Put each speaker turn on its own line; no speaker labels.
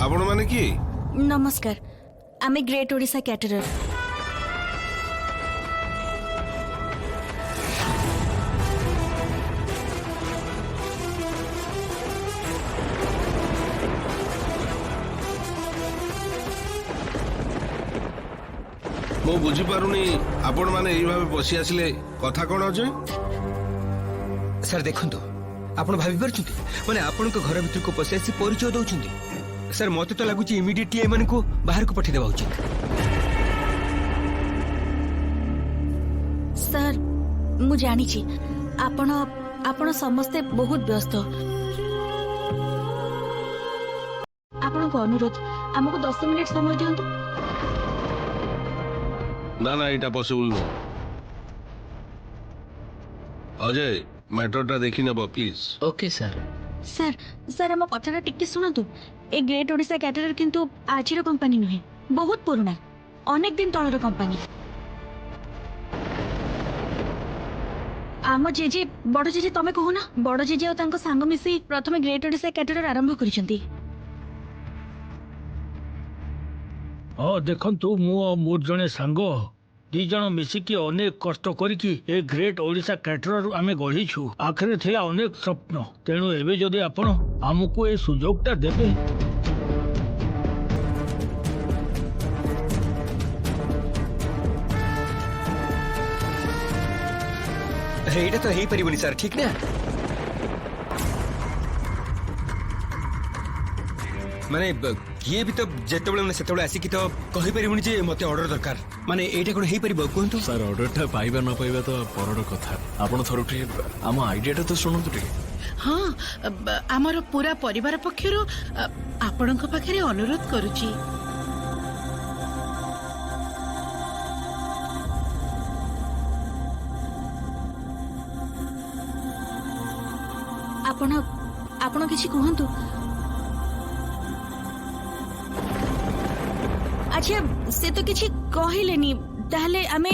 आपण माने की
नमस्कार आमे ग्रेट ओडिशा कैटरर
मो बुझी पारुनी आपण माने एई भाबे बसी आसिले कथा कोन अजे
सर देखंतु आपण भाबी परछुंती माने आपण को घर भीतर को पसी आसी परिचय दउछुंती सर मते तो लागुची इमिडिएटली एमन को बाहर को पठे देबा उचित
सर मु जानी छी आपण आपण समस्ते बहुत व्यस्त आपण को अनुरोध हमको 10 मिनिट समय दियंतु
ना ना एटा पॉसिबल नो अजय मैटरटा देखि नेबो please
okay sir
sir sir हम कथाटा टिके सुनतु ए ग्रेट ओडिशा कैटरर किंतु आजिर कंपनी नुहे बहुत पुराना अनेक दिन तळर कंपनी आम जेजे बड़ जेजे तमे कहू ना बड़ जेजे और तांको सांग मिसी प्रथमे ग्रेट ओडिशा कैटरर आरंभ करिसेंती
हाँ देखु मोर जड़े सांग दी जन मिसिकी अनेक कष्ट करिकी ए ग्रेट ओडिशा कैटरर आमे गढ़ीछु आखिर थिला अनेक स्वप्न तेणु एबे जदि आपण आमको ए सुजोगटा देबे
एटा तो हेई परिबनी सर ठीक ना माने किए भी तो जेतबेले सेतबेले आसिकी तो कहि परिबनी जे मते ऑर्डर दरकार माने एटा कोन हेई परिबो कोंतु
सर ऑर्डरटा पाइबा न पाइबा तो परड कथा आपण थरुठी आम आइडियाटा तो सुनंतु टिके
हाँ आमर पूरा परिवार पक्षरु आपणक पाखरे अनुरोध करूची
आपण आपण किछि कहंतु अच्छा से तो किछि कहिलेनी ताहले आमे